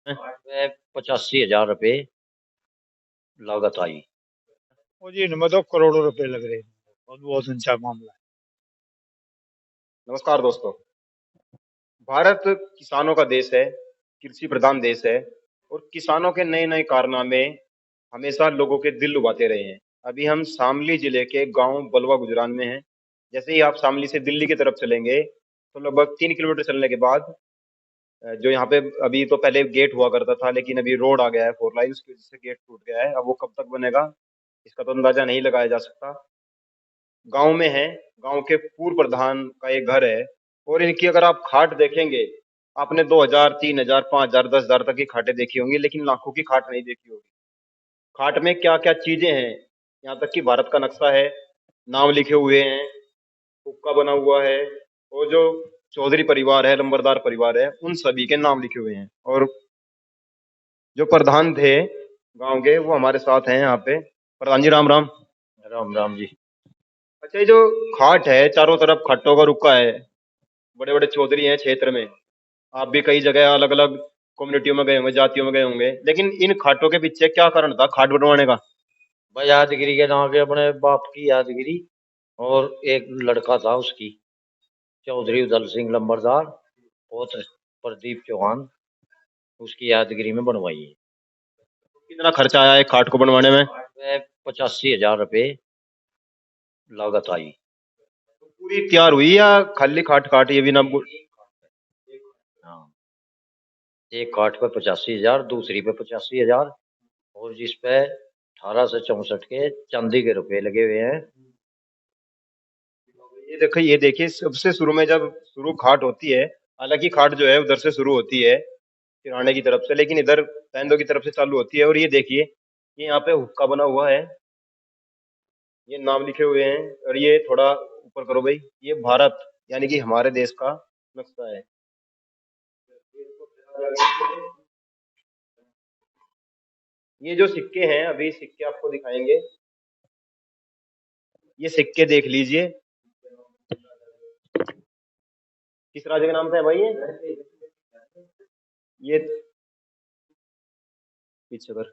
वह 85,000 रुपये लागत आई। और जी इनमें तो करोड़ों रुपए लग रहे हैं। बहुत बहुत ऊंचा मामला है। नमस्कार दोस्तों। भारत किसानों का देश है, कृषि प्रधान देश है और किसानों के नए नए कारनामे हमेशा लोगों के दिल लुभाते रहे हैं। अभी हम शामली जिले के गांव बलवा गुजरान में हैं। जैसे ही आप शामली से दिल्ली की तरफ चलेंगे तो लगभग 3 किलोमीटर चलने के बाद जो यहाँ पे अभी तो पहले गेट हुआ करता था, लेकिन अभी रोड आ गया है 4 लाइन, उसकी वजह से गेट टूट गया है। अब वो कब तक बनेगा इसका तो अंदाजा नहीं लगाया जा सकता। गांव में है, गांव के पूर्व प्रधान का एक घर है और इनकी अगर आप खाट देखेंगे, आपने 2,000, 3,000, 5,000, 10,000 तक की खाटें देखी होंगी, लेकिन लाखों की खाट नहीं देखी होगी। खाट में क्या क्या चीजें हैं, यहाँ तक कि भारत का नक्शा है, नाम लिखे हुए हैं, हुक्का बना हुआ है और जो चौधरी परिवार है, लंबरदार परिवार है, उन सभी के नाम लिखे हुए हैं। और जो प्रधान थे गांव के वो हमारे साथ हैं यहाँ पे। प्रधान जी राम राम। राम राम जी। अच्छा, ये जो खाट है, चारों तरफ खट्टों का रुका है, बड़े बड़े चौधरी हैं क्षेत्र में। आप भी कई जगह अलग अलग कम्युनिटियों में गए होंगे, जातियों में गए होंगे, लेकिन इन खाटों के पीछे क्या कारण था खाट बनवाने का? भाई यादगिरी के नाम के अपने बाप की यादगिरी, और एक लड़का था उसकी, चौधरी उदल सिंह लंबरदार, पुत्र प्रदीप चौहान, उसकी यादगिरी में बनवाई है। कितना खर्चा आया है खाट को बनवाने में? वह 85,000 रुपये लागत आई। पूरी तैयार हुई या खाली खाट काट ये भी ना? हाँ, एक खाट पे 85,000, दूसरी पे 85,000, और जिस पे 1864 के चांदी के रुपए लगे हुए हैं। ये देखिए, सबसे शुरू में जब शुरू खाट होती है, हालांकि खाट जो है उधर से शुरू होती है किराने की तरफ से, लेकिन इधर तैंदो की तरफ से चालू होती है। और ये देखिए, ये यहाँ पे हुक्का बना हुआ है, ये नाम लिखे हुए हैं। और ये थोड़ा ऊपर करो भाई, ये भारत यानी कि हमारे देश का नक्शा है। ये जो सिक्के हैं, अभी सिक्के आपको दिखाएंगे, ये सिक्के देख लीजिए। किस राज्य के नाम पे है भाई ये पीछे कर,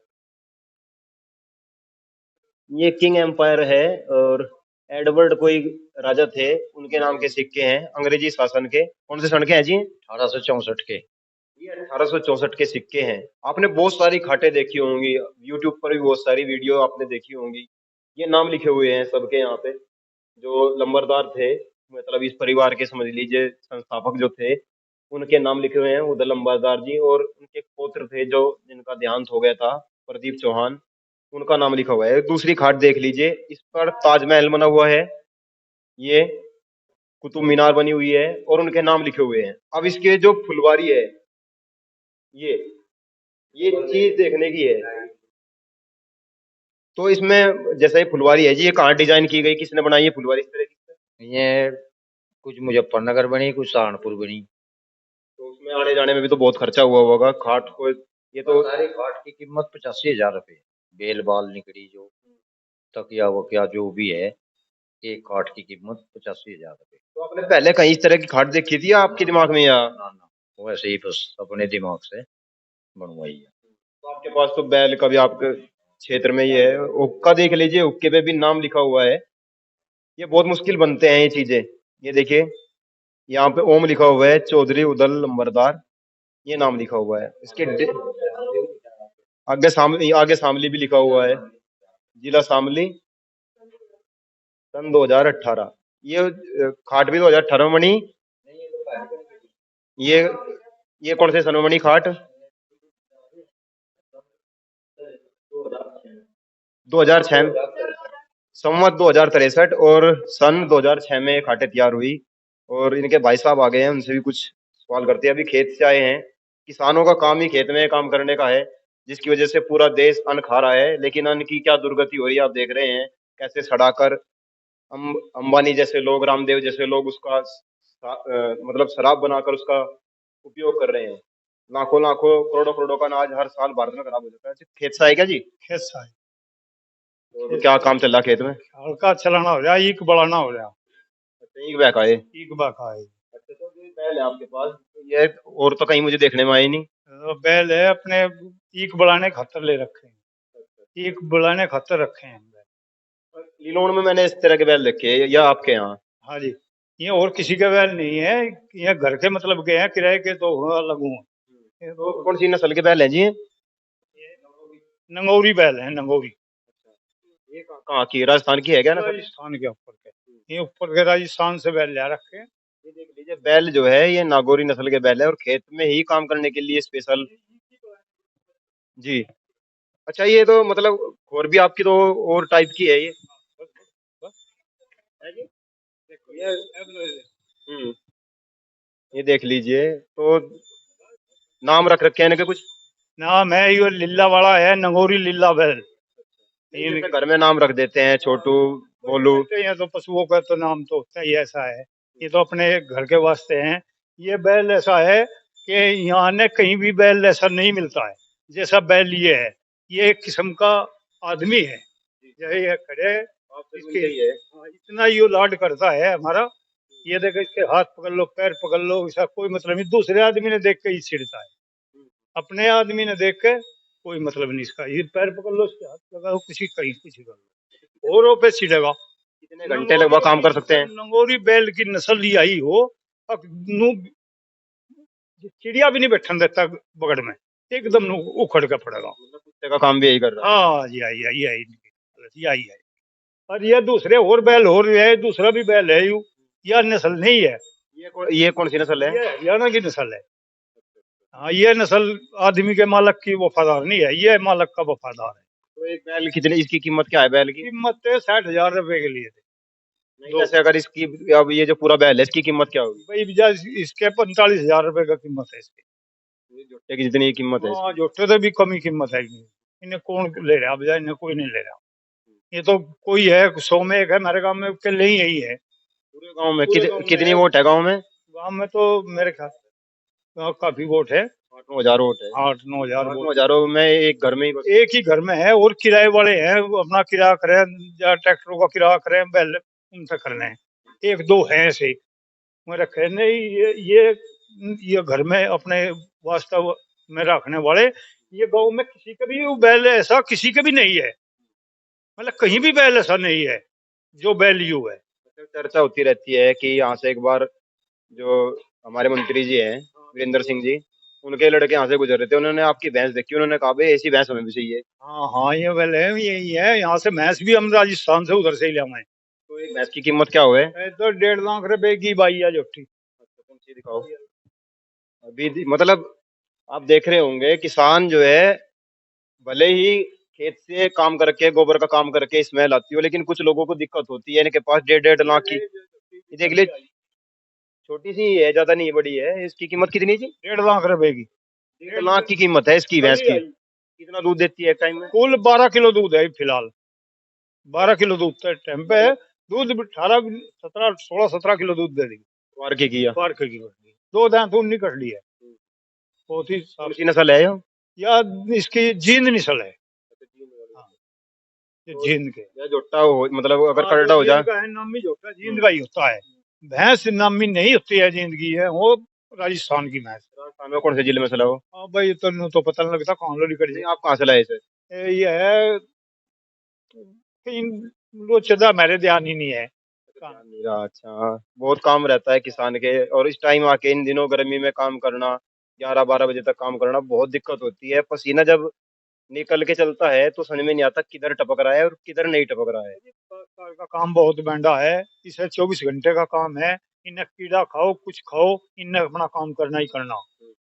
ये किंग एम्पायर है और एडवर्ड कोई राजा थे, उनके नाम के सिक्के हैं, अंग्रेजी शासन के। कौन से सन के हैं जी? 1864 के। ये 1864 के सिक्के हैं। आपने बहुत सारी खाटें देखी होंगी, यूट्यूब पर भी बहुत सारी वीडियो आपने देखी होंगी। ये नाम लिखे हुए हैं सबके यहाँ पे। जो लंबरदार थे, मतलब इस परिवार के समझ लीजिए संस्थापक जो थे, उनके नाम लिखे हुए हैं, उधर लंबरदार जी, और उनके पौत्र थे जो जिनका देहांत हो गया था, प्रदीप चौहान, उनका नाम लिखा हुआ है। दूसरी खाट देख लीजिए, इस पर ताजमहल बना हुआ है, ये कुतुब मीनार बनी हुई है और उनके नाम लिखे हुए हैं। अब इसके जो फुलवारी है, ये ये चीज देखने की है। तो इसमें जैसे ये फुलवारी है जी, ये कहाँ डिजाइन की गई, किसने बनाई है फुलवारी इस तरह की? ये कुछ मुजफ्फरनगर बनी, कुछ सहारनपुर बनी। तो उसमें आने जाने में भी तो बहुत खर्चा हुआ होगा खाट को। ये तो सारी खाट की कीमत 85,000 रुपये, बेल बाल निकड़ी, जो तकिया वकिया जो भी है, एक खाट की कीमत 85,000 रुपये। तो आपने पहले कहीं इस तरह की खाट देखी थी या आपके दिमाग में, या? ना ना, वैसे ही बस अपने दिमाग से बनवाई है। तो आपके पास तो बैल का भी आपके क्षेत्र में ये है, हुक्का देख लीजिए, हुक्के पे भी नाम लिखा हुआ है। ये बहुत मुश्किल बनते हैं ये चीजें। ये देखिए, यहाँ पे ओम लिखा हुआ है, चौधरी उदल लंबरदार, ये नाम लिखा हुआ है। इसके आगे शामली भी लिखा हुआ है, जिला शामली, सन 2018। ये खाट भी 2018 में बनी। ये ये कौन से सन में बनी खाट? 2006, संवत 2063, और सन 2006 में खाटें तैयार हुई। और इनके भाई साहब आ गए हैं, उनसे भी कुछ सवाल करते हैं। अभी खेत से आए हैं। किसानों का काम ही खेत में काम करने का है, जिसकी वजह से पूरा देश अन्न खा रहा है, लेकिन अन्न की क्या दुर्गति हो रही है आप देख रहे हैं, कैसे सड़ाकर अंबानी जैसे लोग, रामदेव जैसे लोग उसका मतलब शराब बनाकर उसका उपयोग कर रहे हैं। लाखों लाखों करोड़ों करोड़ों का अनाज हर साल भारत में खराब हो जाता है। खेत से आएगा जी? खेत सा है। तो क्या काम चल रहा खेत में? हल्का चलाना हो रहा, ईक बढ़ाना हो रहा। अच्छा, एक बैग आए। ईक बका है। अच्छा, तो ये बैल है आपके पास, ये और तो कहीं मुझे देखने में आई नहीं। बैल है अपने ईक बढ़ाने खातर ले रखे हैं, ईक बढ़ाने खातर रखे हैं बैल। लीलोन में मैंने इस तरह के बैल देखे हैं, या आपके यहाँ? हाँ जी, ये और किसी के बैल नहीं है, ये घर के मतलब के हैं, किराए के तो अलग हुए। ये तो कौन सी नस्ल के बैल हैं जी ये? नंगौरी बैल है, नंगौरी। ये कहाँ की, राजस्थान की है क्या नस्ल? राजस्थान के ऊपर के, ये ऊपर के राजस्थान से बैल ले रखे हैं। ये देख लीजिए, बैल जो है ये नागौरी नस्ल के बैल है, और खेत में ही काम करने के लिए स्पेशल। जी। अच्छा, ये तो मतलब और भी आपकी तो और टाइप की है ये? है जी? ये ये देख लीजिए, तो नाम रख रखे हैं इनके कुछ? नाम है ये लीला वाला है, नंगौरी लीला बैल। जैसे घर में नाम रख देते हैं, छोटू, बोलू। ये तो पशुओं का तो नाम तो होता ही ऐसा है, ये तो अपने घर के वास्ते हैं। ये बैल ऐसा है कि यहाँ ने कहीं भी बैल ऐसा नहीं मिलता है जैसा बैल ये है। ये एक किस्म का आदमी है, ये खड़े इसके इतना ये लाड करता है हमारा। ये देखो, इसके हाथ पकड़ लो, पैर पकड़ लो, ऐसा कोई मतलब नहीं। दूसरे आदमी ने देख के ही छिड़ता है, अपने आदमी ने देख के कोई मतलब नहीं इसका। ये पैर पकड़ लो, इसके हाथ लगाओ, कुछ कहीं कुछ कर लो, औरों पे छिड़ेगा। कितने घंटे लगभग काम कर सकते हैं? नंगौरी बैल की नस्ल ही आई हो, अब नू चिड़िया भी नहीं बैठन देता बगड़ में, एकदम नू उखड़ के पड़ेगा। कुत्ते का काम भी यही कर रहा है? हाँ जी, आई आई आई यही है। और ये दूसरे और बैल हो रहे हैं, दूसरा भी बैल है यू, यह नस्ल नहीं है। ये कौन सी नस्ल है? ये हरियाणा की नस्ल है। हाँ, ये नस्ल आदमी के मालक की वफादार नहीं है, ये मालक का वफादार है। तो एक बैल कितने, इसकी कीमत क्या है बैल की? कीमत है 60,000 रुपए के लिए थे। नहीं, जैसे अगर इसकी, अब ये जो पूरा बैल है इसकी कीमत क्या होगी? भाई भैया, इसके 45,000 रुपए का कीमत है इसकी। ये जोटे की जितनी कीमत है हाँ, जोटे तो भी कम ही कीमत है इनकी। इन्हें कौन ले रहा भैया, इन्हें कोई नहीं ले रहा। ये तो कोई है 100 में एक है, मेरे गांव में के लिए यही है। पूरे गांव में पूरे गांव में कितनी है। वोट है गांव में? गांव में तो मेरे ख्याल काफी वोट है, 8-9 हजार वोट है। 8-9 हजार वोट। हजारों में एक घर में ही बस। एक ही घर में है, और किराए वाले हैं, वो अपना किराया करें या ट्रैक्टरों का किराया करें, बैल उनसे करने हैं। एक दो हैं ऐसे मैं रखे नहीं। ये घर में अपने वास्तव में रखने वाले, ये गांव में किसी का भी बैल ऐसा किसी का भी नहीं है, मतलब कहीं भी बैल ऐसा नहीं है जो बैल यू है। चर्चा होती रहती है कि यहाँ से एक बार जो हमारे मंत्री जी हैं, वीरेंद्र सिंह जी, उनके लड़के यहाँ से गुजर रहे थे, उन्होंने आपकी भैंस देखी, उन्होंने कहा भाई ऐसी भैंस हमें भी चाहिए। हाँ हाँ, ये बैल है, यही है। यहाँ से भैंस भी हम राजस्थान से उधर से ही ले आए। तो एक भैंस की कीमत क्या हुए? तो 1.5 लाख रुपए की बाई है जोटी। कौन सी दिखाओ अभी। मतलब आप देख रहे होंगे, किसान जो है भले ही खेत से काम करके, गोबर का काम करके स्मेल आती हो, लेकिन कुछ लोगों को दिक्कत होती है। इनके पास 1.5 लाख की, ये देख लीजिए, छोटी सी है, ज्यादा नहीं बड़ी है। इसकी कीमत कितनी जी? 1.5 लाख रुपए की। 1.5 लाख की कीमत है इसकी भैंस की। कितना दूध देती है एक टाइम में? कुल 12 किलो दूध है फिलहाल, 12 किलो दूध टाइम पे है। दूध 18 17 16 17 किलो दूध दे देगी। वार की किया? 12 किलो, 2 दांत खून निकल ली है, बहुत ही कौन सी नस्ल है ये? या इसकी जींद नस्ल है। हाँ, ये जींद के या जोटा हो, मतलब अगर हाँ, करड़ा हो जाए। जींद का है, नामी जोटा जींद का ही होता है। भैंस नामी नहीं होती है, जींद की है वो, राजस्थान की भैंस। राजस्थान में कौन से जिले में चला हो? हाँ भाई, तो पता नहीं लगता कहाँ लोरी कर नहीं, आप कहाँ से लाए इसे? ये है कहीं लोचदा, मेरे ध्यान ही नहीं है। मेरा अच्छा, बहुत काम रहता है किसान के, और इस टाइम आके इन दिनों गर्मी में काम करना, 11-12 बजे तक काम करना, बहुत दिक्कत होती है। पसीना जब निकल के चलता है तो समझ में नहीं आता किधर टपक रहा है और किधर नहीं टपक रहा है। सरकार का काम बहुत महंगा है, इसे 24 घंटे का काम है। इन्हें कीड़ा खाओ कुछ खाओ, इन्हें अपना काम करना ही करना।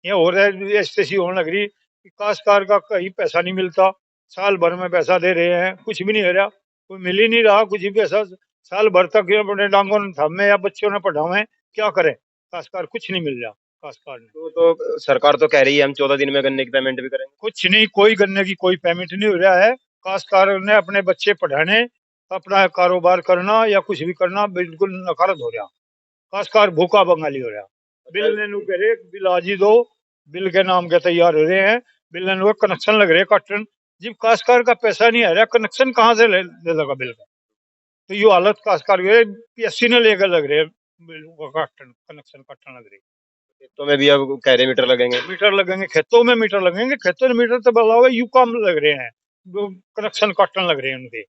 ये हो रहा है ऐसी होने लग रही कि काश्तकार का कहीं पैसा नहीं मिलता, साल भर में पैसा दे रहे हैं, कुछ भी नहीं हो रहा, कोई मिल ही नहीं रहा कुछ भी पैसा। साल भर तक ये अपने डांगों ने थामे या बच्चों ने पढ़ावे, क्या करे, काश्तकार कुछ नहीं मिल रहा काश्तकार ने। तो सरकार तो कह रही है हम 14 दिन में गन्ने की पेमेंट भी करेंगे। कुछ नहीं, कोई गन्ने की कोई पेमेंट नहीं हो रहा है। काश्तकार ने अपने बच्चे पढ़ाने, अपना कारोबार करना या कुछ भी करना बिल्कुल नकारत हो रहा। काश्तकार भूखा बंगाली हो रहा। बिल ने कह रहे बिल आज ही दो, बिल के नाम के तैयार हो रहे हैं, बिल ने कनेक्शन लग रहे काटन। जब काश्तकार का पैसा नहीं आ रहा, कनेक्शन कहाँ से ले लगा बिल का? तो ये हालत काश्तकार PSC ने लेकर लग रहे बिल का कनेक्शन काटने लग रहे। खेतों में भी अब कह रहे मीटर लगेंगे। मीटर लगेंगे, खेतों में मीटर लगेंगे, खेतों में मीटर तो बदलाव यू कम लग रहे हैं, वो कनेक्शन काटने लग रहे हैं उनके,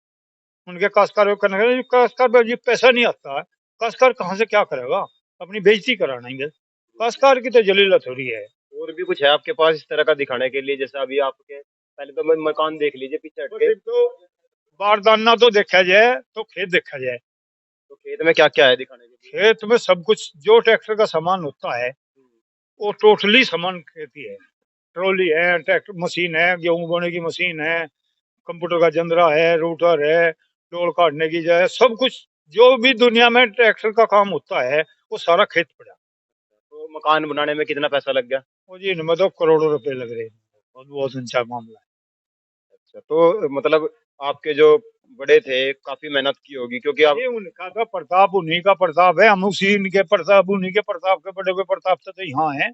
उनके काश्तकार को कनेक्शन, काश्तकार पर जी पैसा नहीं आता है, काश्तकार कहाँ से क्या करेगा, अपनी बेइज्जती कराना ही है, काश्तकार की तो जलीलत हो रही है। और भी कुछ है आपके पास इस तरह का दिखाने के लिए? जैसे अभी आपके पहले तो मकान देख लीजिए पीछे हट के। तो बारदाना तो देखा जाए तो खेत देखा जाए, तो खेत में क्या क्या है दिखाने के लिए? खेत में सब कुछ जो ट्रैक्टर का सामान होता है वो टोटली सामान खेती है, ट्रॉली है, ट्रैक्टर मशीन है, गेहूं बोने की मशीन है, कंप्यूटर का जंदरा है, रूटर है, डोल काटने की जो है, सब कुछ जो भी दुनिया में ट्रैक्टर का काम होता है वो सारा खेत पड़ा। तो मकान बनाने में कितना पैसा लग गया? और जी इनमें तो करोड़ों रुपए लग रहे हैं, बहुत बहुत ऊंचा मामला है। अच्छा, तो मतलब आपके जो बड़े थे काफी मेहनत की होगी, क्योंकि आप ये उनका तो प्रताप, उन्हीं का प्रताप है, हम उसी इनके प्रताप, उन्हीं के प्रताप के बड़े हुए प्रताप से तो यहाँ है।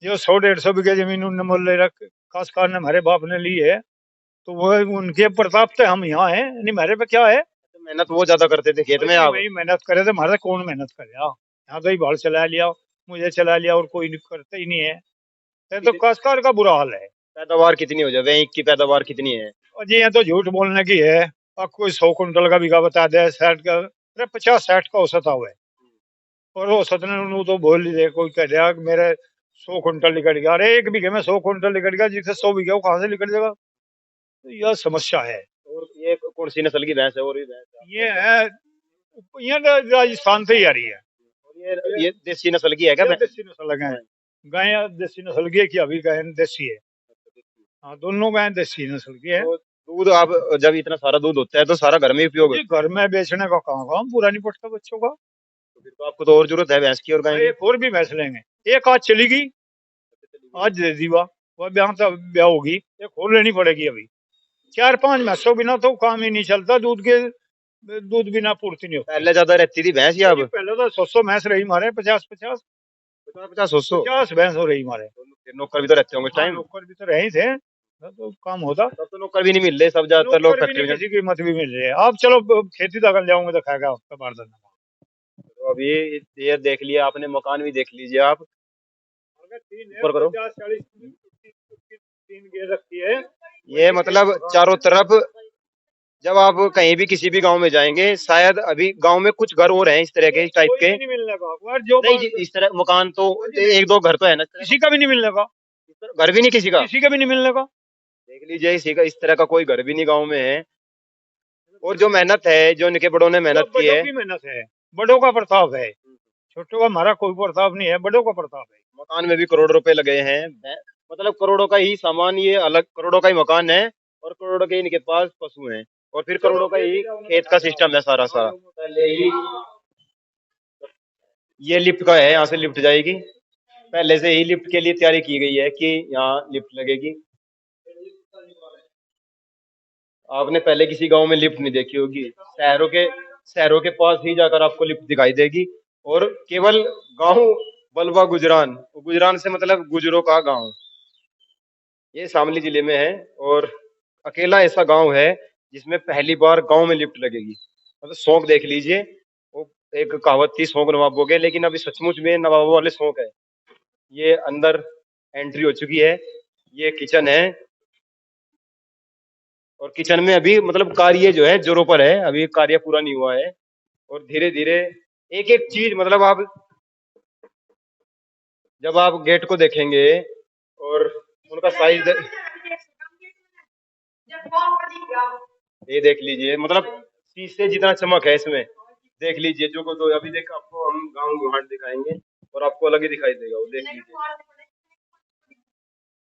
जो 100-150 बीघे जमीन उनने मोल रख खासकार ने हमारे बाप ने ली है, तो वो उनके प्रताप से हम यहाँ हैं, नहीं मेरे पे क्या है। तो मेहनत वो ज्यादा करते थे खेत में, आप? वही मेहनत करे थे, हमारे कौन मेहनत करे, यहाँ तो ही बाल चला लिया, मुझे चला लिया और कोई करता ही नहीं है, ये तो काश्तकार का बुरा हाल है। पैदावार कितनी हो जाए, ईख की पैदावार कितनी है? और जी ये तो झूठ बोलने की है, अब कोई 100 कुंटल का बीघा बता दे, 60 का, अरे 50-60 का औसत हुआ है, और औसत ने उन्होंने तो बोल ही दे, कोई कह दिया कि मेरे 100 कुंटल निकल गया, अरे एक बीघे में 100 कुंटल निकल गया, जिसे 100 बीघे वो कहाँ से निकल जाएगा, तो यह समस्या है। और ये कौन सी नस्ल की भैंस है? और भी भैंस है? ये है, ये तो राजस्थान से ही आ रही है, और ये देसी नस्ल की है क्या ये भैंस? देसी नस्ल है, गाय देसी नस्ल की है कि अभी गाय देसी है, हाँ दोनों गाय देसी नस्ल की है। तो दूध आप जब इतना सारा दूध होता है तो सारा घर में ही उपयोग ये होता घर में बेचने का काम पूरा नहीं पड़ता बच्चों का। है? तो फिर तो आपको तो और जरूरत है भैंस की और गाय की। एक और भी भैंस लेंगे, एक आज चली गई, आज दे दी वह ब्याह था, ब्याह होगी, एक और लेनी पड़ेगी अभी, 4-5 भैंसों बिना तो काम ही नहीं चलता, दूध बिना पूर्ति नहीं होती। पहले ज्यादा रहती थी भैंस या अब? पहले तो 100 भैंस रही हमारे, 50-50 50 50 100 50 भैंस हो रही हमारे। फिर नौकर भी तो रहते होंगे इस हाँ टाइम। नौकर भी तो रहे ही थे, तो काम होता। तब तो नौकर भी नहीं मिल रहे, सब ज्यादातर लोग नौकर भी फैक्ट्री नहीं, में। किसी कीमत भी मिल रही है। आप चलो खेती दखल जाऊंगे तो खाएगा आपका बारदाना। तो अभी ये देख लिया आपने, मकान भी देख लीजिए आप। ऊपर करो। 50-40 तीन गेर रखी है। ये मतलब चारों तरफ, जब आप कहीं भी किसी भी गांव में जाएंगे, शायद अभी गांव में कुछ घर और हैं इस तरह के, इस टाइप के। कोई भी नहीं मिलने का और जो नहीं जी, इस तरह मकान तो एक दो घर तो है ना, किसी का भी नहीं मिलने का, घर भी नहीं किसी का। किसी का भी नहीं मिलने का। देख लीजिए, इसी का इस तरह का कोई घर भी नहीं गांव में है। और जो मेहनत है, जो इनके बड़ों ने मेहनत की बड़ों है। की मेहनत है, बड़ों का प्रताप है, छोटों का हमारा कोई प्रताप नहीं है, बड़ों का प्रताप है। मकान में भी करोड़ रुपए लगे हैं, मतलब करोड़ों का ही सामान, ये अलग करोड़ों का ही मकान है, और करोड़ों के इनके पास पशु हैं, और फिर करोड़ों का ही खेत का सिस्टम है सारा सारा। पहले ही ये लिफ्ट का है, यहाँ से लिफ्ट जाएगी, पहले से ही लिफ्ट के लिए तैयारी की गई है कि यहाँ लिफ्ट लगेगी। आपने पहले किसी गांव में लिफ्ट नहीं देखी होगी, शहरों के पास ही जाकर आपको लिफ्ट दिखाई देगी। और केवल गांव बलवा गुजरान, गुजरान से मतलब गुजरों का गांव, ये शामली जिले में है, और अकेला ऐसा गांव है जिसमें पहली बार गांव में लिफ्ट लगेगी। मतलब शौक देख लीजिए, वो एक कहावत थी, शौक नवाबों के, लेकिन अभी सचमुच में नवाबों वाले शौक है। ये अंदर एंट्री हो चुकी है, ये किचन है, और किचन में अभी मतलब कार्य जो है जोरों पर है, अभी कार्य पूरा नहीं हुआ है। और धीरे धीरे एक एक चीज, मतलब आप जब आप गेट को देखेंगे और उनका साइज ये देख लीजिए, मतलब शीशे जितना चमक है इसमें, देख लीजिए। जो को तो अभी देख, आपको हम गांव घाट दिखाएंगे और आपको अलग ही दिखाई देगा, वो देख लीजिए।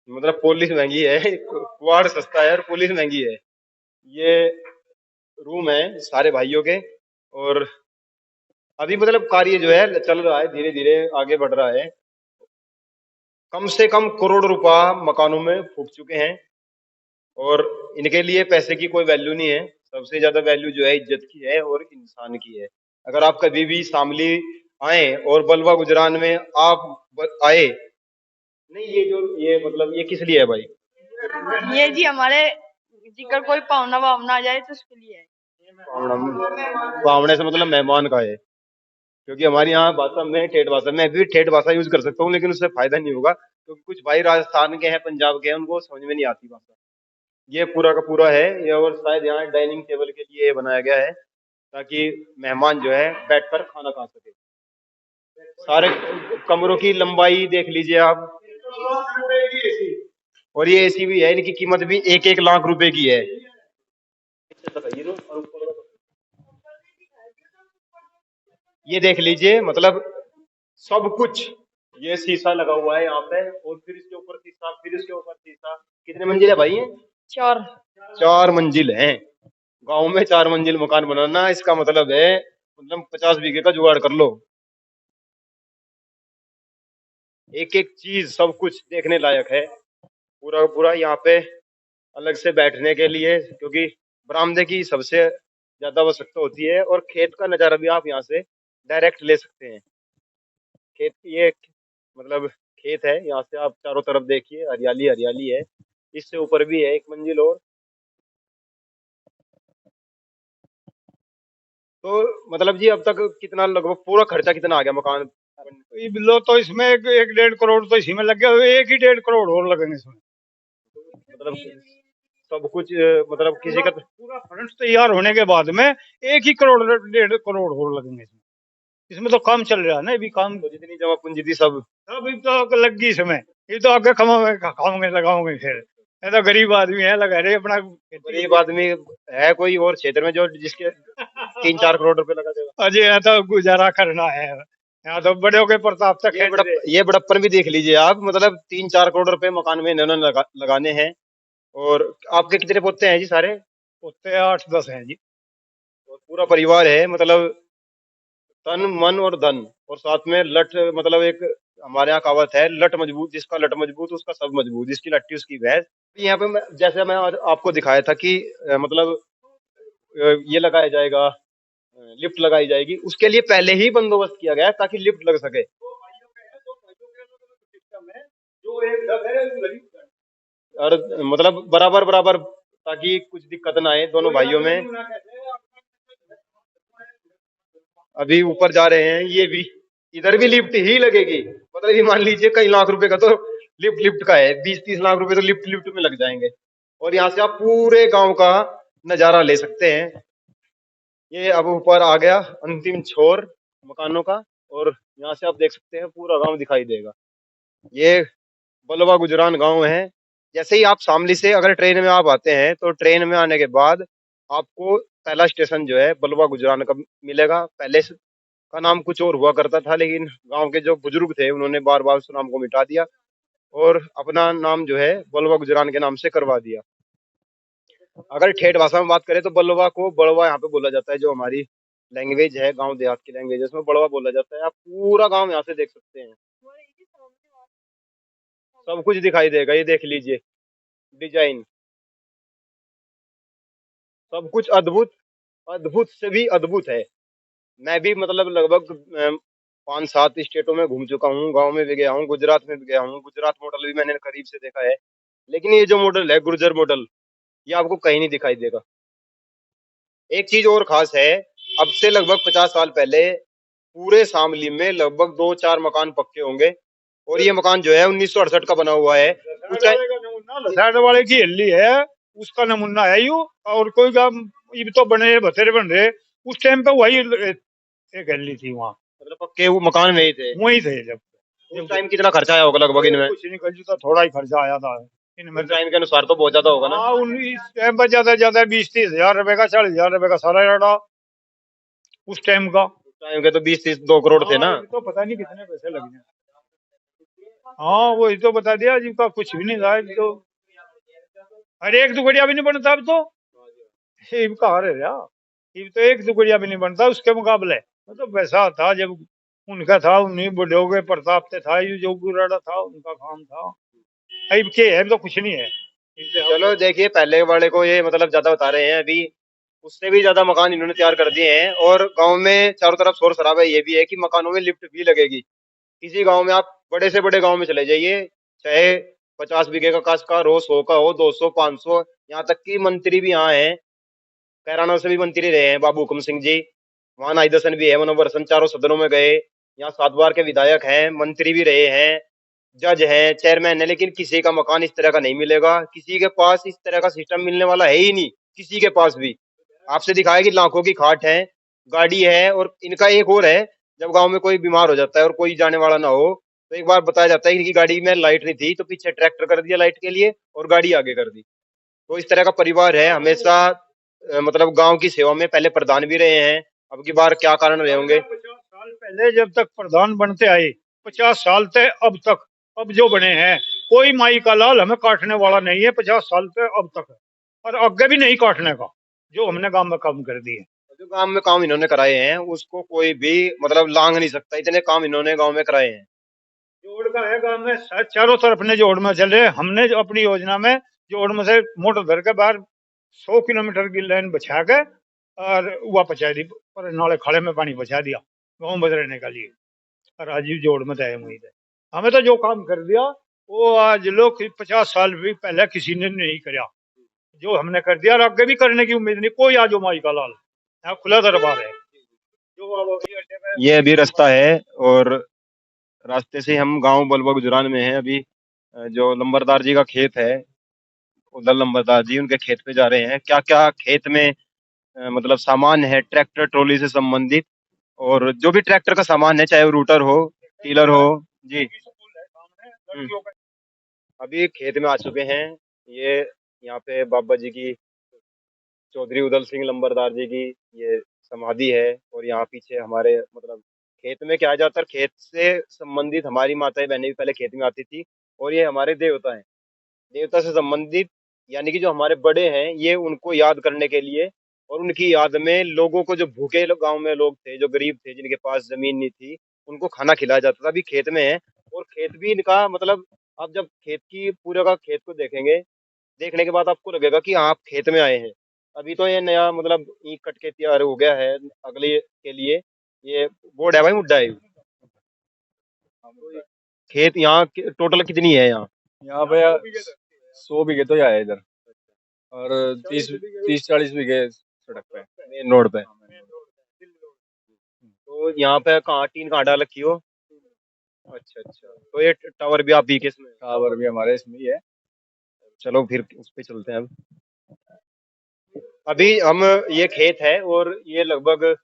मतलब पुलिस महंगी है, क्वाड सस्ता है और पुलिस महंगी है। ये रूम है सारे भाइयों के, और अभी मतलब कार्य जो है चल रहा है, धीरे धीरे आगे बढ़ रहा है। कम से कम करोड़ रुपया मकानों में फूक चुके हैं, और इनके लिए पैसे की कोई वैल्यू नहीं है। सबसे ज्यादा वैल्यू जो है इज्जत की है और इंसान की है। अगर आप कभी भी शामली आए और बलवा गुजरान में आप आए, नहीं ये मतलब ये किस लिए है भाई? ये जी हमारे जिगर कोई पावना वावना आ जाए तो उसके लिए है। पावने से मतलब मेहमान का है। क्योंकि हमारी यहाँ भाषा में ठेठ भाषा, मैं भी ठेठ भाषा यूज कर सकता हूँ, लेकिन उससे फायदा नहीं होगा, क्योंकि कुछ भाई राजस्थान के हैं, पंजाब के हैं, उनको समझ में नहीं आती भाषा। ये पूरा का पूरा है ये, और शायद यहाँ डाइनिंग टेबल के लिए ये बनाया गया है, ताकि मेहमान जो है बैठकर खाना खा सके। सारे कमरों की लंबाई देख लीजिए आप, और ये एसी भी है, इनकी कीमत भी 1-1 लाख रुपए की है। ये देख लीजिए, मतलब सब कुछ, ये शीशा लगा हुआ है यहाँ पे, और फिर इसके ऊपर शीशा, फिर इसके ऊपर शीशा। कितने मंजिल है भाई ये? 4। 4 मंजिल है। गांव में 4 मंजिल मकान बनाना, इसका मतलब है, मतलब 50 बीघे का जुगाड़ कर लो। एक एक चीज, सब कुछ देखने लायक है। पूरा पूरा यहाँ पे अलग से बैठने के लिए, क्योंकि बरामदे की सबसे ज्यादा आवश्यकता होती है, और खेत का नजारा भी आप यहाँ से डायरेक्ट ले सकते हैं। खेत, ये मतलब खेत है, यहाँ से आप चारों तरफ देखिए, हरियाली हरियाली है। इससे ऊपर भी है 1 मंजिल और। तो मतलब जी अब तक कितना, लगभग पूरा खर्चा कितना आ गया मकान? ये लो तो इसमें 1-1.5 करोड़ तो इसी में लग गया, 1 ही 1.5 करोड़ और लगेंगे इसमें। मतलब सब कुछ, मतलब किसी का पूरा फंड तैयार होने के बाद में 1 ही 1.5 करोड़ और लगेंगे इसमें। इसमें तो काम चल रहा है ना, अभी काम तो जितनी जमा पूंजी थी सब। अभी तो लग गई इसमें। ये तो आगे खाओगे लगाओगे फिर। ये तो गरीब आदमी है, लगा रहे अपना। गरीब आदमी है कोई और क्षेत्र में जो जिसके 3-4 करोड़ रुपए लगा देगा? अजय यहाँ तो गुजारा करना है, यहाँ तो बड़े के प्रताप तक ये बड़प्पन भी देख लीजिए आप, मतलब 3-4 करोड़ रुपए मकान में इन्होंने लगाने हैं। और आपके कितने पोते हैं जी सारे? पोते 8-10 हैं जी। और पूरा परिवार है, मतलब तन मन और धन, और साथ में लठ, मतलब एक हमारे यहाँ कहावत है, लठ मजबूत, जिसका लठ मजबूत उसका सब मजबूत, जिसकी लट्ठी उसकी भैंस। यहाँ पे जैसे मैं आज आपको दिखाया था कि मतलब ये लगाया जाएगा, लिफ्ट लगाई जाएगी, उसके लिए पहले ही बंदोबस्त किया गया है ताकि लिफ्ट लग सके। और मतलब बराबर बराबर, ताकि कुछ दिक्कत ना आए दोनों भाइयों में। अभी ऊपर जा रहे हैं, ये भी इधर भी लिफ्ट ही लगेगी, मतलब ये मान लीजिए कई लाख रुपए का तो लिफ्ट का है, 20-30 लाख रुपए तो लिफ्ट में लग जाएंगे। और यहाँ से आप पूरे गांव का नजारा ले सकते हैं। ये अब ऊपर आ गया अंतिम छोर मकानों का, और यहाँ से आप देख सकते हैं पूरा गांव दिखाई देगा। ये बलवा गुजरान गांव है। जैसे ही आप शामली से अगर ट्रेन में आप आते हैं, तो ट्रेन में आने के बाद आपको पहला स्टेशन जो है बलवा गुजरान का मिलेगा। पहले का नाम कुछ और हुआ करता था, लेकिन गांव के जो बुजुर्ग थे उन्होंने बार बार उस नाम को मिटा दिया, और अपना नाम जो है बलवा गुजरान के नाम से करवा दिया। अगर ठेठ भाषा में बात करें तो बलवा को बड़वा यहाँ पे बोला जाता है, जो हमारी लैंग्वेज है, गांव देहात की लैंग्वेज है, उसमें बड़वा बोला जाता है। आप पूरा गांव यहाँ से देख सकते हैं, सब कुछ दिखाई देगा। ये देख लीजिए डिजाइन, सब कुछ अद्भुत, अद्भुत से भी अद्भुत है। मैं भी मतलब लगभग 5-7 स्टेटों में घूम चुका हूँ, गांव में भी गया हूँ, गुजरात में भी गया हूँ। गुजरात मॉडल भी मैंने करीब से देखा है, लेकिन ये जो मॉडल है गुर्जर मॉडल, ये आपको कहीं नहीं दिखाई देगा। एक चीज और खास है, अब से लगभग 50 साल पहले पूरे शामली में लगभग 2-4 मकान पक्के होंगे, और ये मकान जो है 1968 का बना हुआ है। साइड वाले की हल्ली है, उसका नमूना है यू। और कोई काम ये तो बने बतेरे बन रहे, उस टाइम पे वही एक हल्ली थी वहाँ, मतलब पक्के वो मकान में ही थे वही थे। जब उस टाइम कितना खर्चा आया होगा लगभग इनमें? कुछ नहीं, कल तो थोड़ा ही खर्चा आया था इनमें। उस टाइम के अनुसार तो बहुत ज्यादा होगा ना? हाँ, उस टाइम पर ज्यादा ज्यादा 20-30 हजार रुपए का, 40,000 रुपए का सारा रहा उस टाइम का। उस टाइम के तो 20-30 2 करोड़ थे ना? तो पता नहीं कितने पैसे लग गए। हाँ, वो तो बता दिया जिनका कुछ भी नहीं था अभी तो। अरे एक दुकड़िया भी नहीं बनता अब तो, ये कहा रहे यार, ये तो एक दुकड़िया भी नहीं बनता उसके मुकाबले। तो वैसा था जब उनका था, उन्हीं बुढ़ों के प्रताप से था, ये जो गुराड़ा था उनका काम था। अब के है तो कुछ नहीं है। चलो देखिए, पहले वाले को ये मतलब ज्यादा बता रहे हैं, अभी उससे भी ज्यादा मकान इन्होंने तैयार कर दिए हैं। और गांव में चारों तरफ शोर शराबा ये भी है कि मकानों में लिफ्ट भी लगेगी। किसी गांव में आप बड़े से बड़े गांव में चले जाइए, चाहे 50 बीघे का काश का हो, 100 का हो, 200, 500, यहाँ तक कि मंत्री भी यहाँ हैं, कैराना से भी मंत्री रहे हैं बाबू हुकुम सिंह जी। वहां नाई दर्शन भी है, मनोवर्सन चारों सदनों में गए, यहाँ 7 बार के विधायक हैं, मंत्री भी रहे हैं, जज हैं, चेयरमैन है, लेकिन किसी का मकान इस तरह का नहीं मिलेगा। किसी के पास इस तरह का सिस्टम मिलने वाला है ही नहीं, किसी के पास भी। आपसे दिखाया कि लाखों की खाट है, गाड़ी है, और इनका एक और है, जब गांव में कोई बीमार हो जाता है और कोई जाने वाला ना हो, तो एक बार बताया जाता है कि इनकी गाड़ी में लाइट नहीं थी, तो पीछे ट्रैक्टर कर दिया लाइट के लिए और गाड़ी आगे कर दी। तो इस तरह का परिवार है हमेशा। मतलब गांव की सेवा में पहले प्रधान भी रहे हैं, अब की बार क्या कारण रहे होंगे। 50 साल पहले जब तक प्रधान बनते आए, 50 साल से अब तक, अब जो बने हैं, कोई माई का लाल हमें काटने वाला नहीं है। 50 साल से अब तक है, और आगे भी नहीं काटने का, जो हमने गांव में काम कर दिए। जो गांव में काम इन्होंने कराए हैं उसको कोई भी मतलब लांग नहीं सकता, इतने काम इन्होंने गांव में कराए हैं। जोड़ का है गांव में, चारों तरफ ने जोड़ में चले। हमने जो अपनी योजना में जोड़ में से मोटर धर के बाहर 100 किलोमीटर की लाइन बचा के और वह पहुंचा दी, पर नाले खाड़े में पानी बचा दिया गाँव में रहने के लिए। और आज भी जोड़ में तय उम्मीद है, हमें तो जो काम कर दिया वो आज लोग 50 साल भी पहले किसी ने नहीं कराया, जो हमने कर दिया। और आगे भी करने की उम्मीद नहीं, कोई आजो माई का लाल, यहाँ खुला दरबार है। जो अब अभी अड्डे में ये अभी रास्ता है, और रास्ते से हम गांव बलवा गुजरान में हैं अभी। जो लंबरदार जी का खेत है, उधर लंबरदार जी उनके खेत पे जा रहे हैं। क्या क्या खेत में मतलब सामान है ट्रैक्टर ट्रॉली से संबंधित, और जो भी ट्रैक्टर का सामान है, चाहे वो रूटर हो, टीलर हो जी। स्कूल है सामने, हम्म। लड़कियों का। अभी खेत में आ चुके हैं। ये यहाँ पे बाबा जी की, चौधरी उदल सिंह लंबरदार जी की ये समाधि है। और यहाँ पीछे हमारे मतलब खेत में क्या है, ज्यादातर खेत से संबंधित हमारी माताएं बहनें भी पहले खेत में आती थी। और ये हमारे देवता हैं, देवता से संबंधित, यानी कि जो हमारे बड़े हैं ये उनको याद करने के लिए, और उनकी याद में लोगों को, जो भूखे गांव में लोग थे, जो गरीब थे, जिनके पास जमीन नहीं थी, उनको खाना खिलाया जाता था। अभी खेत में है, और खेत भी इनका मतलब, आप जब खेत की पूरे का खेत को देखेंगे, देखने के बाद आपको लगेगा कि हाँ, आप खेत में आए हैं। अभी तो ये नया मतलब ईंट कट के तैयार हो गया है अगले के लिए। ये बोर्ड है भाई, मुड्डा है। खेत यहाँ टोटल कितनी है यहाँ। यहाँ पे 100 बीघे तो यहाँ है इधर, और 30-40 बीघे सड़क पे, मेन रोड पे। तो यहाँ पे कहाँ टीन कहाँ डाल रखी हो। अच्छा अच्छा, तो ये टावर भी आप ही के इसमें। टावर भी हमारे इसमें ही है। चलो फिर उस पे चलते हैं अब। अभी हम, ये खेत है, और ये लगभग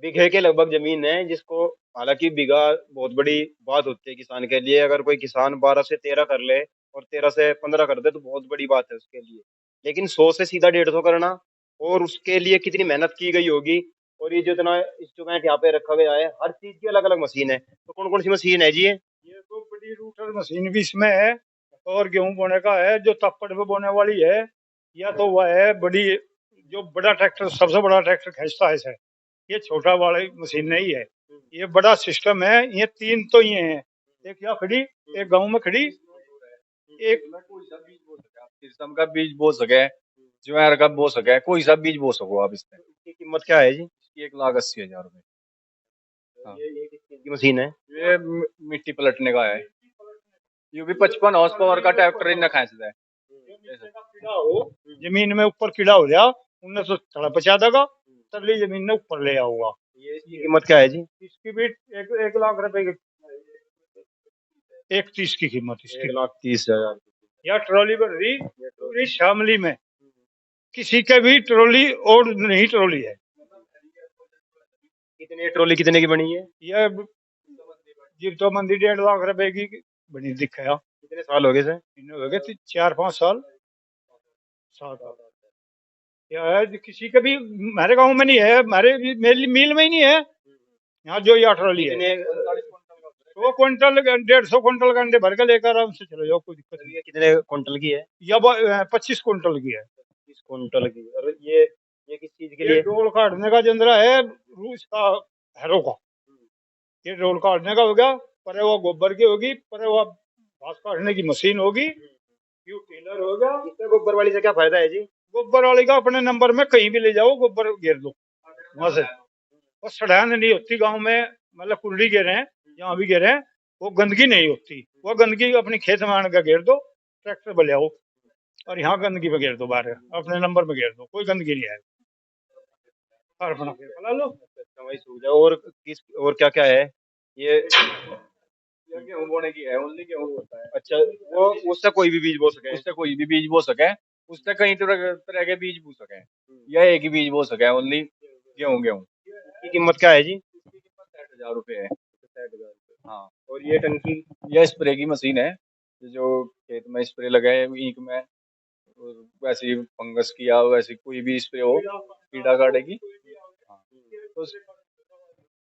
बीघे के लगभग जमीन है, जिसको, हालांकि बीघा बहुत बड़ी बात होती है किसान के लिए। अगर कोई किसान 12 से 13 कर ले और 13 से 15 कर दे तो बहुत बड़ी बात है उसके लिए। लेकिन 100 से सीधा 150 करना, और उसके लिए कितनी मेहनत की गई होगी। और ये जितना इंस्ट्रूमेंट यहाँ पे रखा गया है, हर चीज की अलग अलग मशीन है। तो कौन कौन सी मशीन है जी ये। ये तो बड़ी रूटर मशीन भी इसमें है, और गेहूं बोने का है, जो तप्पड़ पे बोने वाली है। या तो वह है बड़ी, जो बड़ा ट्रैक्टर, सबसे बड़ा ट्रैक्टर खींचता है इसे। ये छोटा वाली मशीन नहीं है, ये बड़ा सिस्टम है। ये तीन तो ये हैं, एक यहाँ खड़ी, एक गांव में खड़ी, एक किस्म का बीज बो सके, ज्वार का बो सके, कोई सा बीज बो सको आप इसमें। इसकी कीमत क्या है जी। इसकी 1,80,000 रुपए। हाँ। ये किस चीज की मशीन है। ये मिट्टी पलटने का है। ये भी 55 हॉर्स पावर का ट्रैक्टर इन्हें खींचता है। कीड़ा हो जमीन में, ऊपर कीड़ा हो जाए, उनने तो थोड़ा बचा देगा, तरली जमीन ने ऊपर ले आऊंगा। ये इसकी कीमत क्या है जी। इसकी भी 1 लाख रुपए की, 1,30 की कीमत इसकी। 1,30,000। या ट्रॉली भर रही पूरी शामली में, किसी के भी ट्रॉली और नहीं ट्रॉली है। कितने ट्रॉली कितने की बनी है। यह जीव तो मंदी 1.5 लाख रुपए की बनी दिखाया। कितने साल हो गए सर। इन्हें हो गए 4-5 साल, 7 साल। यह किसी के भी हमारे गांव में नहीं है, हमारे मेरी मील में ही नहीं है। यहाँ जो यह ट्रॉली है, कितने 100 क्विंटल 150 क्विंटल का अंडे भर के लेकर आराम से चले जाओ, कोई दिक्कत नहीं। ये कितने क्विंटल की है। या 25 क्विंटल की है। 30 क्विंटल की। और ये किस चीज के ये लिए। डोल काटने का जंदरा है, रूस का, हैरो का। ये डोल काटने का हो गया, पर वो गोबर की होगी, पर वो घास काटने की मशीन होगी, यू टेलर हो गया। इसमें गोबर वाली से क्या फायदा है जी। गोबर वाली का अपने नंबर में कहीं भी ले जाओ, गोबर घेर दो वहां से। वो सड़ान नहीं होती गांव में, मतलब कुंडी घेरे हैं, जहाँ भी घेरे हैं, वो गंदगी नहीं होती। वो गंदगी अपनी खेत में आने का घेर दो, ट्रैक्टर पर ले आओ, और यहाँ गंदगी पे घेर दो, बाहर अपने नंबर में घेर दो, कोई गंदगी नहीं है। और अपना फिर फैला लो। अच्छा, वही सुविधा। और किस और क्या क्या है ये? गेहूं बोने की है, ओनली गेहूं होता है। अच्छा, वो उससे कोई भी बीज बो सके? उससे कोई भी बीज बो सके, उससे कई तरह तरह के बीज बो सके, या एक ही बीज बो सके, ओनली गेहूं। गेहूं की कीमत क्या है जी? इसकी कीमत 60,000 रुपए है। 60,000 हाँ। और ये टंकी? यह स्प्रे की मशीन है, जो खेत में स्प्रे लगाए ईंख में, और वैसे ही फंगस की या वैसे कोई भी स्प्रे हो कीड़ा काटेगी। हाँ। तो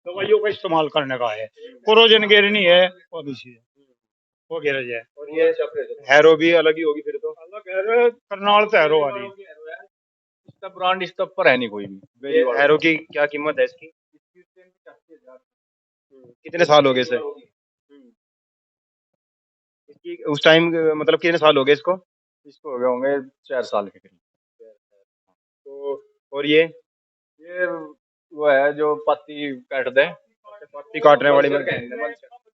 दवाइयों का इस्तेमाल करने का है, कोरोजन गिरनी है वो भी चीज वो गिर जाए। और ये हैरो भी अलग ही होगी फिर तो? अलग है, करनाल से हैरो आ रही है। इसका ब्रांड इस तब पर है नहीं कोई भी। ये हैरो की क्या कीमत है इसकी? कितने साल हो गए इसे? इसकी उस टाइम मतलब कितने साल हो गए इसको? इसको हो गए होंगे 4 साल के करीब। तो और ये वो है जो पत्ती काट दे, पत्ती काटने वाली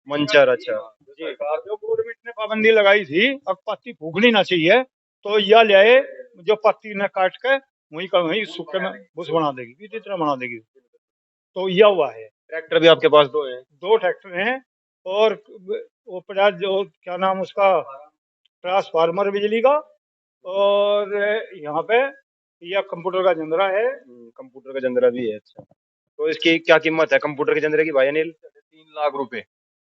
मंचर। अच्छा जी। जो गवर्नमेंट ने पाबंदी लगाई थी अब पत्ती फूकनी ना चाहिए, तो यह ले जो पत्ती ने काट के वहीं का वहीं सूखे में भूस बना देगी, इसी तरह बना देगी। तो यह हुआ है। ट्रैक्टर भी आपके पास दो हैं? 2 ट्रैक्टर हैं और वो पचास जो क्या नाम उसका ट्रांसफार्मर बिजली का, और यहाँ पे यह कंप्यूटर का जंदरा है। कंप्यूटर का जंदरा भी है। अच्छा, तो इसकी क्या कीमत है कंप्यूटर के जंदरे की भाई अनिल? 3 लाख रुपए।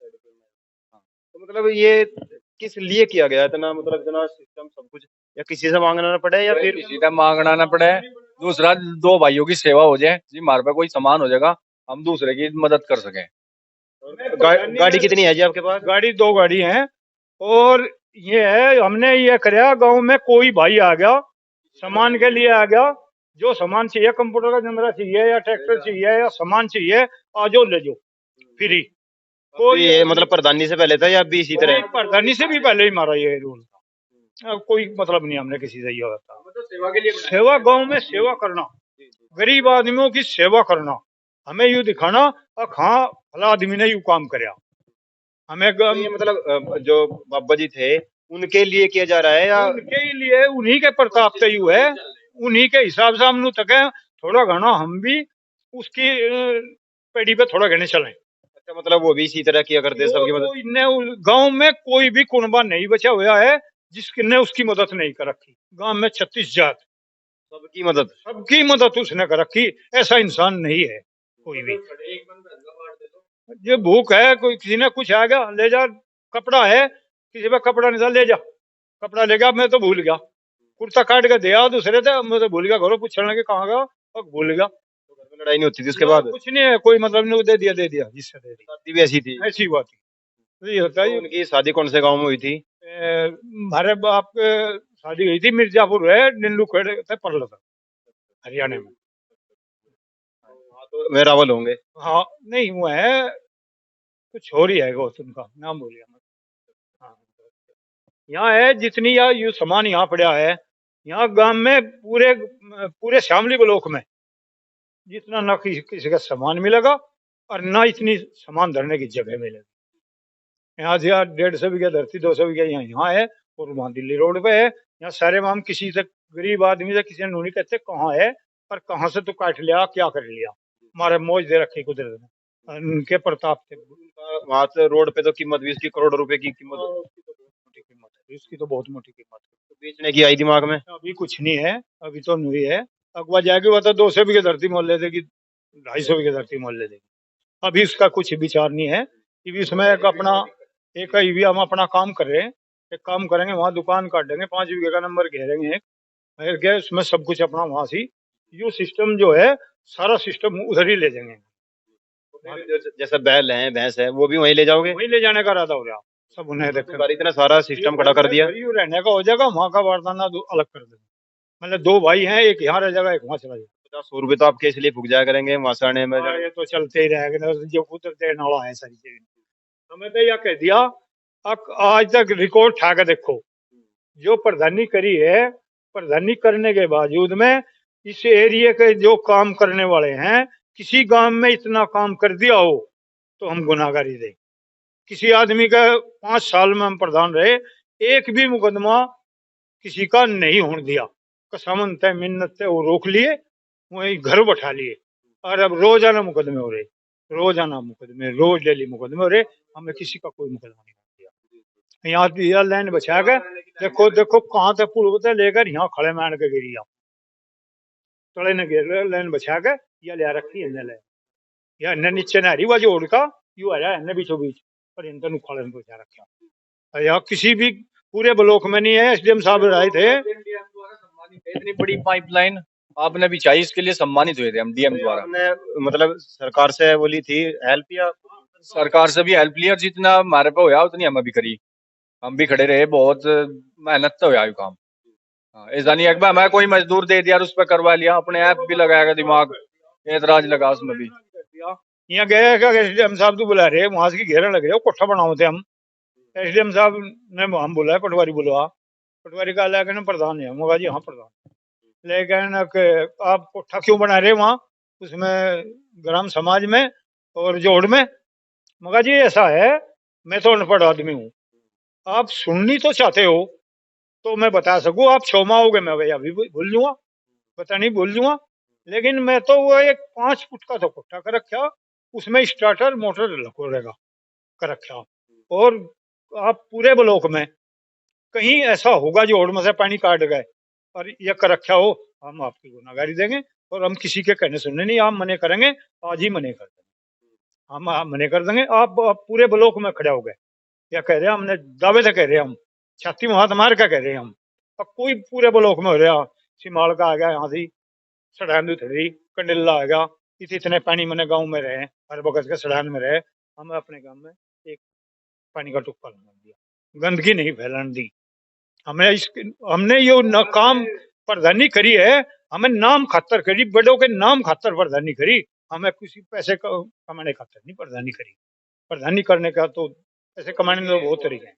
तो मतलब ये किस लिए किया गया इतना, मतलब इतना सिस्टम सब कुछ, या किसी से मांगना ना पड़े या फिर? किसी का मांगना ना पड़े, दूसरा दो भाइयों की सेवा हो जाए जी, हमारे पे कोई सामान हो जाएगा, हम दूसरे की मदद कर सकें। गाड़ी कितनी है जी आपके पास? गाड़ी 2 गाड़ी हैं, और ये है हमने ये कराया गांव में कोई भाई आ गया सामान के लिए आ गया, जो सामान चाहिए कंप्यूटर का जंदरा चाहिए या ट्रैक्टर चाहिए या सामान चाहिए आ जाओ ले जाओ फ्री। तो ये मतलब प्रधानी से पहले था या अभी इसी तरह? प्रधानी से भी पहले ही मारा ये रूल। अब कोई मतलब नहीं हमने किसी से ये होता। मतलब सेवा के लिए सेवा गांव में सेवा करना, गरीब आदमियों की सेवा करना, हमें यूं दिखाना और हाँ भला आदमी ने यूं काम कराया हमें तो ये मतलब जो बाबा जी थे उनके लिए किया जा रहा है या? उनके ही लिए उन्हीं के प्रताप से यू है, उन्हीं के हिसाब से हम तक थोड़ा घना हम भी उसकी पेड़ी पे थोड़ा घने चलें। अच्छा, मतलब वो भी इसी तरह किया करते हैं सबकी मदद? गांव में कोई भी कुनबा नहीं बचा हुआ है जिसने उसकी मदद नहीं कर रखी। गांव में 36 जात, सबकी मदद उसने कर रखी, ऐसा इंसान नहीं है कोई भी। ये भूख है, कोई किसी ने कुछ आ गया ले जा, कपड़ा है किसी पे कपड़ा नहीं था ले जा, कपड़ा ले गया, मैं तो भूल गया, कुर्ता काट के दिया दूसरे थे, मैं तो भूल गया, घरों पूछने लगे कहाँ गया और भूल गया। तो घर में लड़ाई नहीं होती थी उसके बाद? कुछ नहीं है, कोई मतलब नहीं, दे दिया जिससे दे दिया। शादी भी ऐसी थी? ऐसी बात है। ये होता तो है। उनकी शादी कौन से गांव में हुई थी? हमारे बाप के शादी हुई थी मिर्जापुर है, नीलू खेड़े थे परल था हरियाणा में। हाँ, तो वेरावल होंगे। हाँ नहीं वो है कुछ और ही है गौतम उनका नाम बोलिए। हाँ यहाँ है जितनी या यू सामान यहाँ पड़ा है, यहाँ गांव में पूरे पूरे शामली ब्लॉक में जितना ना किसी का सामान मिलेगा और ना इतनी सामान धरने की जगह मिलेगी। यहाँ से 150 बीघा धरती 200 बीघा यहाँ है, और वहाँ दिल्ली रोड पे है। यहाँ सारे में हम किसी से गरीब आदमी से किसी ने नहीं कहते कहाँ है और कहाँ से तो काट लिया क्या कर लिया, हमारे मौज दे रखी कुदरत ने उनके प्रताप से। वहां से रोड पे तो कीमत भी इसकी करोड़ रुपए की कीमत मोटी कीमत है इसकी, तो बहुत मोटी कीमत है। तो बेचने की आई दिमाग में? अभी कुछ नहीं है, अभी तो नहीं है, अगवा जाएगी वो तो 200 बीघे धरती मोल ले देगी, 250 बीघे धरती मोल ले देगी। अभी इसका कुछ विचार नहीं है। अभी इसमें एक अपना एक ही भी हम अपना काम कर रहे हैं, एक काम करेंगे वहाँ दुकान काट देंगे, 5 बीघे का नंबर घेरेंगे एक, घेर के उसमें सब कुछ अपना वहाँ से यो सिस्टम जो है सारा सिस्टम उधर ही ले जाएंगे। जैसे बैल है भैंस है वो भी वहीं ले जाओगे? वहीं ले जाने का इरादा हो रहा सब उन्हें तो गाड़ी इतना सारा सिस्टम खड़ा कर दिया। रहने का हो जाएगा, वहाँ का वारदाना अलग कर देंगे, मतलब 2 भाई हैं, एक यहाँ रह जाएगा एक वहाँ चला जाएगा। 50-100 रुपए तो आपके इसलिए फूक जाया करेंगे वहां से आने में। ये तो चलते ही रहेगा, जो कुदरते नाला है सारी चीज। हमें तो यह कह दिया आज तक रिकॉर्ड उठा के देखो, जो प्रधानी करी है, प्रधानी करने के बावजूद में इस एरिया के जो काम करने वाले हैं, किसी गांव में इतना काम कर दिया हो तो हम गुनाहगारी दें। किसी आदमी का 5 साल में हम प्रधान रहे, एक भी मुकदमा किसी का नहीं होने दिया, कसमन तय मिन्नत वो रोक लिए, वही घर बैठा लिए। और अब रोजाना मुकदमे हो रहे, रोजाना मुकदमे, रोज डेली मुकदमे हो रहे। हमें किसी का कोई मुकदमा नहीं किया। यहाँ यह लाइन बचा के देखो देखो कहाँ से पुल से लेकर यहाँ खड़े मान के गिरी आप तड़े ने गिर लाइन बचा के यह ले रखी इन्हें ले या इन्हें नीचे ना रही वो जोड़ का यू आया इन्हें बीचों बीच पर इनका नुखाड़े ने बचा रखा। और यहाँ किसी भी पूरे ब्लॉक में नहीं है। एसडीएम साहब आए थे, इतनी बड़ी पाइपलाइन आपने बिछाई, इसके लिए सम्मानित हुए थे हम डीएम द्वारा। हमने मतलब सरकार से बोली थी हेल्प या सरकार से भी हेल्प ली और जितना हमारे पे होया उतनी हमें भी करी। हम भी खड़े रहे, बहुत मेहनत से होया ये काम। हाँ, ऐसा नहीं है कि हमें कोई मजदूर दे दिया और उस पर करवा लिया, अपने ऐप भी लगाएगा, दिमाग एतराज लगा उसमें भी। यहाँ गए एसडीएम साहब तो बुला रहे वहां से घेरने लग रहे हो कोठा बनाओ थे हम। एसडीएम साहब ने हम बोला पटवारी बुलवा, पटवारी का लेकर प्रधान है मगा जी हाँ प्रधान लेकिन आप कोठा क्यों बना रहे वहाँ उसमें ग्राम समाज में और जोड़ में। मगा जी ऐसा है मैं तो अनपढ़ आदमी हूँ, आप सुननी तो चाहते हो तो मैं बता सकूँ आप 6 माह हो गए मैं भाई अभी भूल जाऊंगा, पता नहीं भूल जाऊंगा। लेकिन मैं तो वो एक 5 फुट का तो कोठा कर रखा, उसमें स्टार्टर मोटर लगेगा कर रखा। और आप पूरे ब्लॉक में कहीं ऐसा होगा जो ओड़ में से पानी काट गए और ये कर रखा हो हम आपकी गुनाहगारी देंगे और हम किसी के कहने सुनने नहीं, आप मने करेंगे आज ही मने कर देंगे, हम आप मने कर देंगे। आप पूरे ब्लॉक में खड़े हो गए या कह रहे हैं हमने दावे से कह रहे हैं हम छाती में हाथ मार कर कह रहे हैं हम। अब कोई पूरे ब्लॉक में हो रहा सिमाल का आ गया यहाँ से सड़ान उतरी कंडिल्ला आ गया इतने पानी मैंने गाँव में रहे हर वक्त के सड़ान में रहे। हमें अपने गाँव में एक पानी का टुक्का लगा दिया, गंदगी नहीं फैलाने दी। हमने ये न काम प्रधानी करी है, हमें नाम खातर करी, बड़ों के नाम खातर प्रधानी करी, हमें किसी पैसे कमाने खातर नहीं प्रधानी करी। प्रधानी करने का तो पैसे कमाने में बहुत तरीके हैं,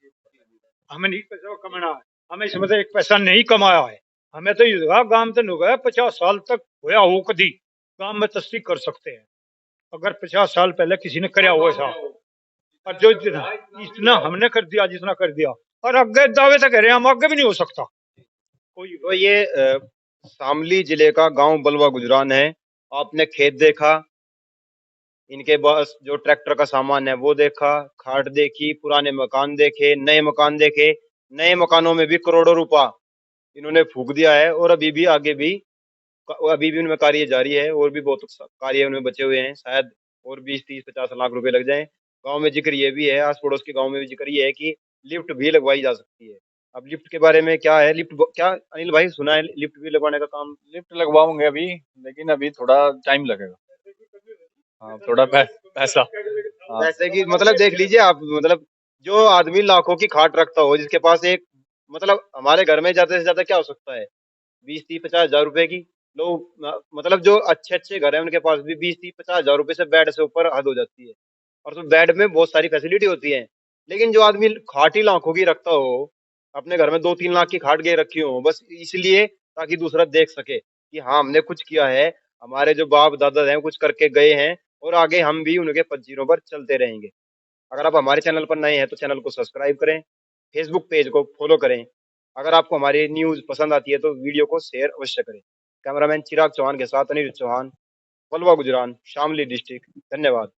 हमें नहीं पैसा कमाना है, हमें इसमें से एक पैसा नहीं कमाया है। हमें तो ये गांव तो गया 50 साल तक होया हो कदी गांव में तस्दीक कर सकते हैं अगर 50 साल पहले किसी ने कराया हुआ ऐसा। और जो इतना हमने कर दिया जितना कर दिया और आगे दावे तक कह रहे हैं हम आगे भी नहीं हो सकता कोई। तो ये शामली जिले का गांव बलवा गुजरान है। आपने खेत देखा, इनके पास जो ट्रैक्टर का सामान है वो देखा, खाट देखी, पुराने मकान देखे, नए मकान देखे। नए मकानों में भी करोड़ों रुपया इन्होंने फूक दिया है और अभी भी उनमें कार्य जारी है और भी बहुत कार्य उनमें बचे हुए हैं। शायद और 20, 30, 50 लाख रुपए लग जाएं। गांव में जिक्र ये भी है, आस पड़ोस के गांव में भी जिक्र ये है कि लिफ्ट भी लगवाई जा सकती है। अब लिफ्ट के बारे में क्या है, लिफ्ट क्या अनिल भाई सुना है लिफ्ट भी लगवाने का काम? लिफ्ट लगवाऊंगे अभी, लेकिन अभी थोड़ा टाइम लगेगा। हाँ, थोड़ा पैसा। हाँ, जैसे कि मतलब देख लीजिए आप, मतलब जो आदमी लाखों की खाट रखता हो, जिसके पास एक मतलब हमारे घर में ज्यादा से ज्यादा क्या हो सकता है 20, 30, 50 हजार रुपए की लोग, मतलब जो अच्छे अच्छे घर है उनके पास भी 20, 30, 50 हजार रुपए से बेड से ऊपर हद हो जाती है। और तो बेड में बहुत सारी फैसिलिटी होती है, लेकिन जो आदमी खाट ही लाखों की रखता हो, अपने घर में 2, 3 लाख की खाट के रखी हो बस इसलिए ताकि दूसरा देख सके कि हाँ हमने कुछ किया है, हमारे जो बाप दादा हैं कुछ करके गए हैं और आगे हम भी उनके पंजीरों पर चलते रहेंगे। अगर आप हमारे चैनल पर नए हैं तो चैनल को सब्सक्राइब करें, फेसबुक पेज को फॉलो करें। अगर आपको हमारी न्यूज पसंद आती है तो वीडियो को शेयर अवश्य करें। कैमरामैन चिराग चौहान के साथ अनिल चौहान, बलवा गुजरान, शामली डिस्ट्रिक्ट। धन्यवाद।